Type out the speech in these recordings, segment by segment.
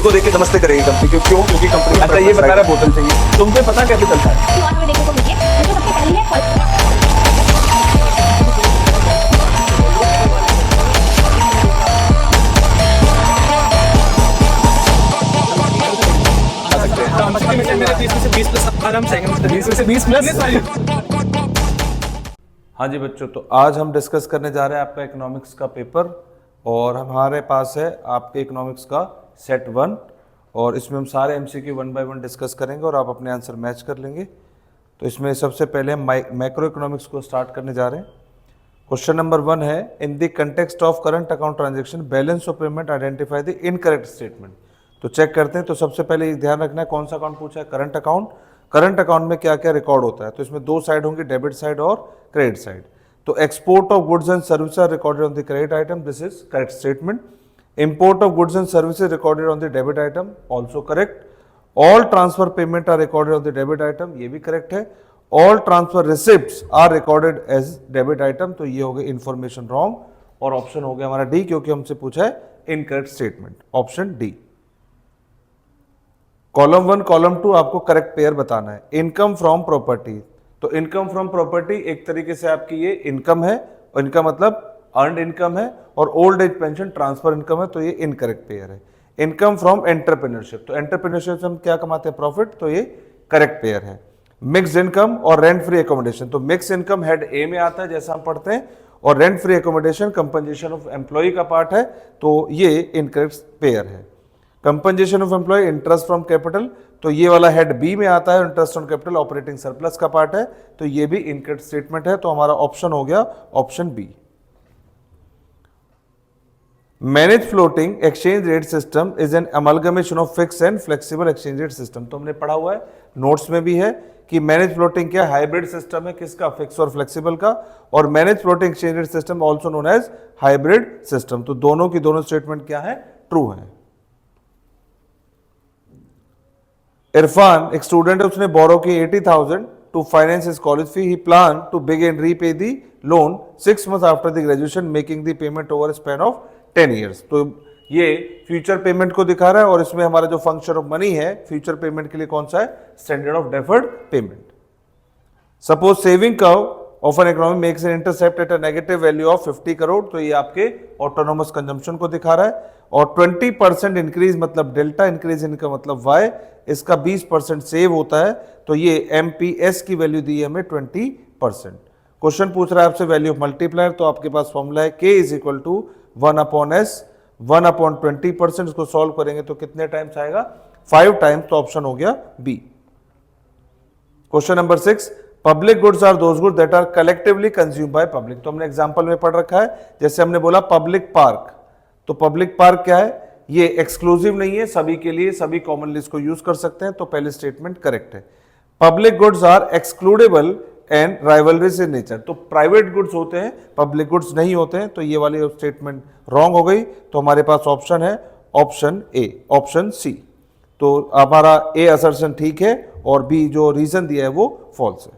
को देख के नमस्ते करेगी कंपनी, क्योंकि कंपनी अच्छा ये बता रहा बोतल चाहिए, तुमको पता कैसे चलता है? वहाँ पे देखने को मिली है, मुझे सबसे पहले है फल। मेरे 30 में से 20 प्लस आराम से 20 में से 20 प्लस। हाँ जी बच्चों, तो आज हम डिस्कस करने जा रहे हैं आपका इकोनॉमिक्स का पेपर, और हमारे पास है आपके इकोनॉमिक्स का सेट 1, और इसमें हम सारे एमसीक्यू 1 बाय 1 डिस्कस करेंगे और आप अपने आंसर मैच कर लेंगे। तो इसमें सबसे पहले हम मैक्रो इकोनॉमिक्स को स्टार्ट करने जा रहे हैं। क्वेश्चन नंबर 1 है, इन the context of current account transaction balance of payment identify the incorrect statement. तो चेक करते हैं। तो सबसे पहले ये ध्यान रखना है कौन सा अकाउंट पूछा है, करंट अकाउंट। करंट अकाउंट में क्या क्या रिकॉर्ड होता है, तो इसमें दो साइड होंगी, डेबिट साइड और क्रेडिट साइड। तो export of goods and services are recorded on the credit item, this is correct statement. Import of goods and services recorded on the debit item, also correct. All transfer payment are recorded on the debit item, ये भी correct है। All transfer receipts are recorded as debit item, तो ये हो गया information wrong, और option हो गया हमारा डी, क्योंकि हमसे पूछा है incorrect statement, option D. Column 1 column 2 आपको करेक्ट पेयर बताना है। इनकम फ्रॉम प्रॉपर्टी, तो इनकम फ्रॉम प्रॉपर्टी एक तरीके से आपकी ये इनकम है, और इनका मतलब अर्नड इनकम है, और old age pension transfer income है, तो ये इनकरेक्ट पेयर है। इनकम फ्रॉम एंटरप्रेन्योरशिप, तो एंटरप्रेन्योरशिप से हम क्या कमाते हैं, प्रॉफिट, तो ये करेक्ट पेयर है। मिक्स्ड इनकम और रेंट फ्री एकोमोडेशन, तो मिक्स इनकम हेड ए में आता है जैसा हम पढ़ते हैं, और rent free accommodation compensation of employ का पार्ट है, तो ये इनकरेक्ट पेयर है। Compensation of employ, interest from capital, तो ये वाला हेड बी में आता है, interest on capital operating surplus का पार्ट है, तो ये भी इनकरेक्ट स्टेटमेंट है, तो हमारा ऑप्शन हो गया option B. Manage floating exchange rate system is an amalgamation of fix and flexible exchange rate system, तो हमने पढ़ा हुआ है, नोट्स में भी है कि मैनेज फ्लोटिंग क्या हाइब्रिड सिस्टम है, किसका, फिक्स और फ्लेक्सिबल का, और manage floating exchange rate system also known as hybrid system, तो दोनों की दोनों स्टेटमेंट क्या है, ट्रू है। इरफान एक स्टूडेंट है, उसने बोरो की 80,000 to finance his college fee, he plan to begin repay the loan 6 months after the graduation making the payment over span of 10 years, तो ये फ्यूचर पेमेंट को दिखा रहा है, और इसमें हमारा जो फंक्शन ऑफ मनी है फ्यूचर पेमेंट के लिए कौन सा है, standard of deferred payment. Suppose saving curve of an economy makes an intercept at a negative value of 50 crore, तो ये आपके ऑटोनोमस कंजम्पशन को दिखा रहा है, और 20% इंक्रीज मतलब डेल्टा इंक्रीज इनका मतलब वाई, इसका 20% सेव होता है, तो ये एमपीएस की वैल्यू दी है हमें 20%। क्वेश्चन पूछ रहा है आपसे वैल्यू ऑफ मल्टीप्लायर, तो आपके पास फॉर्मूला है k is equal to 1/s 1/20%, इसको सॉल्व करेंगे तो कितने टाइम्स आएगा, 5 टाइम्स, तो ऑप्शन हो गया B. Question number 6, public goods are those goods that are collectively consume by public, तो हमने एग्जांपल में पढ़ रखा है, जैसे हमने बोला पब्लिक पार्क, तो पब्लिक पार्क क्या है, ये एक्सक्लूसिव नहीं है, सभी के लिए, सभी कॉमनली इसको यूज कर सकते हैं, तो पहले स्टेटमेंट करेक्ट है। Public goods are excludable and rivalries in nature, तो प्राइवेट गुड्स होते हैं, पब्लिक गुड्स नहीं होते हैं, तो ये वाली स्टेटमेंट रॉन्ग हो गई, तो हमारे पास ऑप्शन है ऑप्शन ए, ऑप्शन सी, तो हमारा ए असर्शन ठीक है, और बी जो रीजन दिया है वो फॉल्स है।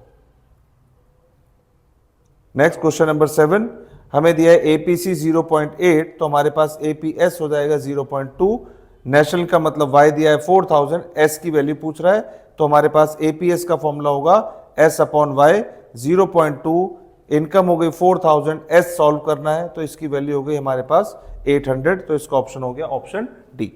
नेक्स्ट क्वेश्चन नंबर 7, हमें दिया है एपीसी 0.8, तो हमारे पास एपीएस हो जाएगा 0.2, नेशनल का मतलब वाई दिया है 4000, एस की वैल्यू पूछ रहा है, तो हमारे पास एपीएस का फॉर्मूला होगा S/Y, 0.2 इनकम हो गई 4000, एस सॉल्व करना है, तो इसकी वैल्यू हो गई हमारे पास 800, तो इसका ऑप्शन हो गया option D.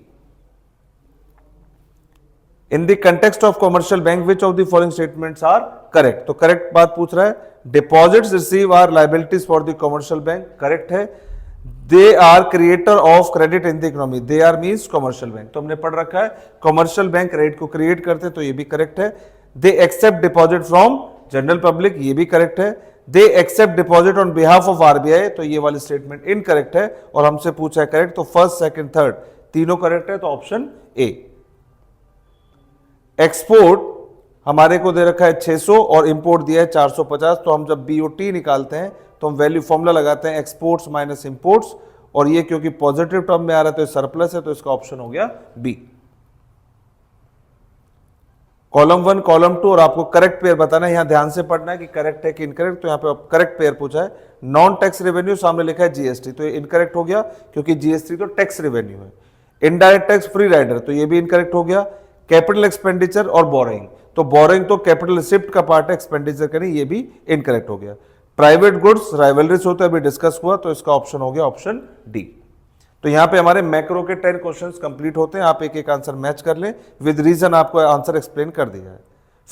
In the context of commercial bank which of the following statements are correct, तो करेक्ट बात पूछ रहा है, deposits receive are liabilities for the commercial bank, correct है। They are creator of credit in the economy, they are means commercial bank, तो हमने पढ़ रखा है कॉमर्शियल बैंक क्रेडिट को क्रिएट करते हैं, तो ये भी करेक्ट है। They accept deposit from general public, ये भी करेक्ट है। They accept deposit on behalf of RBI, तो ये वाली स्टेटमेंट इनकरेक्ट है, और हमसे पूछा है करेक्ट, तो फर्स्ट सेकंड थर्ड तीनों करेक्ट है, तो ऑप्शन ए। एक्सपोर्ट हमारे को दे रखा है 600 और इंपोर्ट दिया है 450, तो हम जब बीओटी निकालते हैं तो हम वैल्यू फॉर्मूला लगाते हैं एक्सपोर्ट्स माइनस इंपोर्ट्स, और ये क्योंकि पॉजिटिव टर्म में आ रहा है तो सरप्लस है, तो इसका ऑप्शन हो गया बी। कॉलम 1 कॉलम 2, और आपको करेक्ट पेयर बताना है, यहां ध्यान से पढ़ना है कि करेक्ट है कि इनकरेक्ट, तो यहां पे करेक्ट पेयर पूछा है। नॉन टैक्स रेवेन्यू सामने लिखा है जीएसटी, तो ये इनकरेक्ट हो गया, क्योंकि जीएसटी तो टैक्स रेवेन्यू है। इनडायरेक्ट टैक्स फ्री राइडर, तो ये भी इनकरेक्ट हो गया। कैपिटल एक्सपेंडिचर और बोरिंग, तो बोरिंग तो कैपिटल रिसिप्ट का पार्ट है, एक्सपेंडिचर का नहीं, ये भी इनकरेक्ट हो गया। प्राइवेट गुड्स राइवलरीज होते अभी डिस्कस हुआ, तो इसका ऑप्शन हो गया ऑप्शन डी। तो यहां पे हमारे मैक्रो के 10 क्वेश्चंस कंप्लीट होते हैं, आप एक एक आंसर मैच कर लें, विद रीजन आपको आंसर एक्सप्लेन कर दिया है।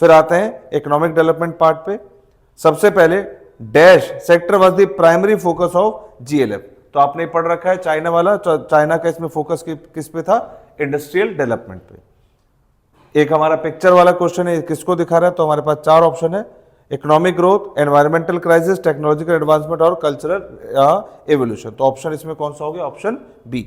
फिर आते हैं इकोनॉमिक डेवलपमेंट पार्ट पे। सबसे पहले dash sector was the primary focus of GLF, तो आपने पढ़ रखा है चाइना वाला, चाइना का इसमें फोकस किस पे था, इंडस्ट्रियल डेवलपमेंट पे। एक हमारा पिक्चर वाला क्वेश्चन है, किसको दिखा रहा है, तो हमारे पास 4 ऑप्शन है, economic growth, environmental crisis, technological advancement और कल्चरल एवोल्यूशन। तो ऑप्शन इसमें कौन सा हो गया, ऑप्शन बी।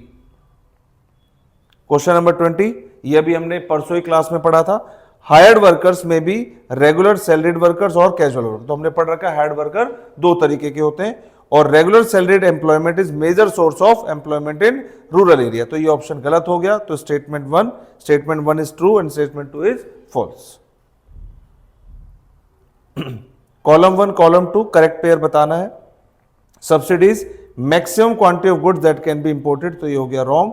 क्वेश्चन नंबर 20, ये भी हमने परसों ही क्लास में पढ़ा था, हायर्ड वर्कर्स में भी रेगुलर सैलरीड वर्कर्स और कैजुअल वर्कर। तो हमने पढ़ रखा है हायर्ड वर्कर 2 तरीके के होते हैं, और regular salaried employment is major source of employment in rural area. तो ये ऑप्शन गलत हो गया, तो statement 1 is true and statement 2 is false. Column 1 column 2 correct pair बताना है। Subsidies maximum quantity of goods that can be imported, तो ये हो गया wrong.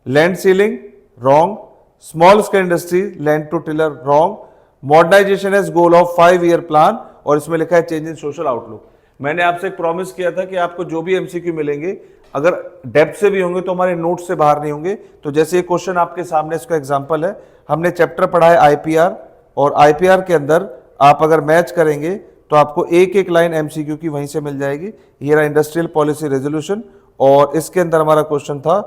Land ceiling wrong. Small scale industry land to tiller wrong. Modernisation as goal of 5 year plan, और इसमें लिखा है चेंज इन सोशल आउटलुक। मैंने आपसे एक प्रॉमिस किया था कि आपको जो भी एमसीक्यू मिलेंगे अगर डेप्थ से भी होंगे तो हमारे नोट से बाहर नहीं होंगे। तो जैसे ये क्वेश्चन आपके सामने, इसका एग्जांपल है, हमने चैप्टर पढ़ा है आईपीआर, और आईपीआर के अंदर आप अगर मैच करेंगे तो आपको एक एक लाइन एमसीक्यू की वहीं से मिल जाएगी। ये रहा इंडस्ट्रियल पॉलिसी रेजोल्यूशन, और इसके अंदर हमारा क्वेश्चन था,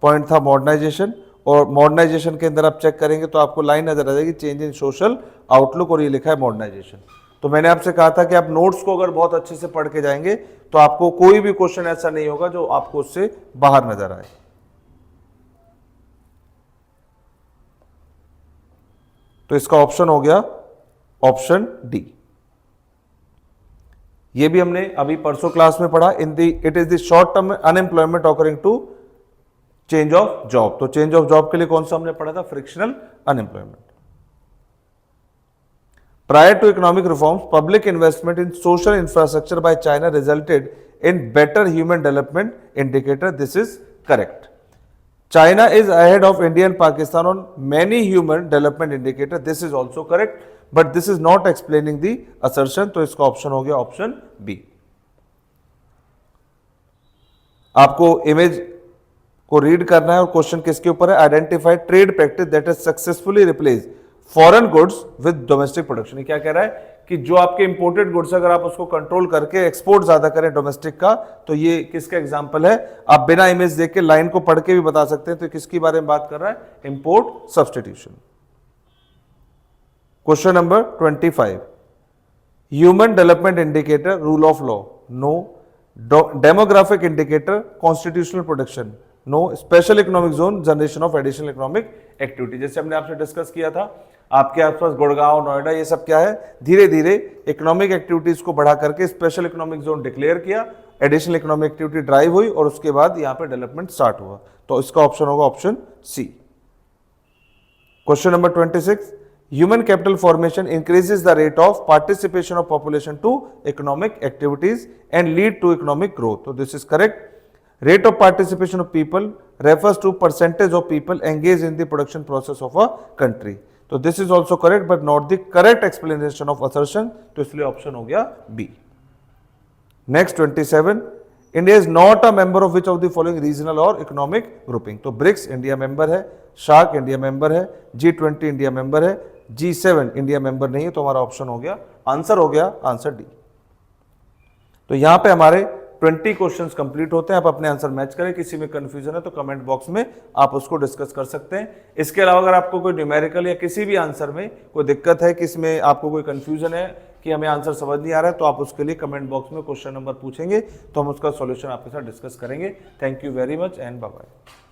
पॉइंट था मॉडर्नाइजेशन, और मॉडर्नाइजेशन के अंदर आप चेक करेंगे तो आपको लाइन नजर आ जाएगी चेंज इन सोशल आउटलुक, और ये लिखा है मॉडर्नाइजेशन। तो मैंने आपसे कहा था कि आप नोट्स को अगर बहुत अच्छे से पढ़ के जाएंगे तो आपको कोई भी क्वेश्चन ऐसा नहीं होगा जो आपको उससे बाहर नजर आए। तो इसका ऑप्शन हो गया ऑप्शन डी। ये भी हमने अभी परसों क्लास में पढ़ा, it is the short term unemployment occurring to change of job. तो चेंज ऑफ जॉब के लिए कौन सा हमने पढ़ा था, frictional unemployment. Prior to economic reforms, public investment in social infrastructure by China resulted in better human development indicator. This is correct. China is ahead of India and Pakistan on many human development indicator. This is also correct, but this is not explaining the assertion. तो इसका option हो गया option B. आपको image को read करना है, और question किसके ऊपर है, identify trade practice that has successfully replace foreign goods with domestic production. क्या कह रहा है कि जो आपके इंपोर्टेड गुड्स अगर आप उसको कंट्रोल करके एक्सपोर्ट ज्यादा करें डोमेस्टिक का, तो ये किसका एग्जांपल है। आप बिना इमेज देख के लाइन को पढ़ के भी बता सकते हैं। तो किसकी बारे में बात कर रहा है, import substitution. Question number 25, human development indicator rule of law, no. Demographic indicator constitutional protection, no. Special economic zone generation of additional economic activity, जैसे हमने आपसे डिस्कस किया था, आपके आसपास गुड़गांव, नोएडा, ये सब क्या है, धीरे धीरे इकोनॉमिक एक्टिविटीज को बढ़ा करके स्पेशल इकोनॉमिक जोन डिक्लेयर किया, एडिशनल इकोनॉमिक एक्टिविटी ड्राइव हुई, और उसके बाद यहां पे डेवलपमेंट स्टार्ट हुआ। तो इसका ऑप्शन होगा option C. Question number 26, human capital formation increases the rate of participation of population to economic activities and lead to economic growth. तो this is correct. Rate of participation of people refers to percentage of people engaged in the production process of a country. So this is also correct, but not the correct explanation of assertion. तो इसलिए option हो गया B. Next 27, India is not a member of which of the following regional or economic grouping. तो BRICS India member है, shark India member है, G20 India member है, G7 India member नहीं है। तो हमारा ऑप्शन हो गया, आंसर हो गया आंसर डी। तो यहां पे हमारे 20 क्वेश्चंस कंप्लीट होते हैं। आप अपने आंसर मैच करें, किसी में कंफ्यूजन है तो कमेंट बॉक्स में आप उसको डिस्कस कर सकते हैं। इसके अलावा अगर आपको कोई न्यूमेरिकल या किसी भी आंसर में कोई दिक्कत है, किसमें आपको कोई कंफ्यूजन है कि हमें आंसर समझ नहीं आ रहा है, तो आप उसके लिए कमेंट बॉक्स में क्वेश्चन नंबर पूछेंगे, तो हम उसका सॉल्यूशन आपके साथ डिस्कस करेंगे। Thank you very much and bye bye.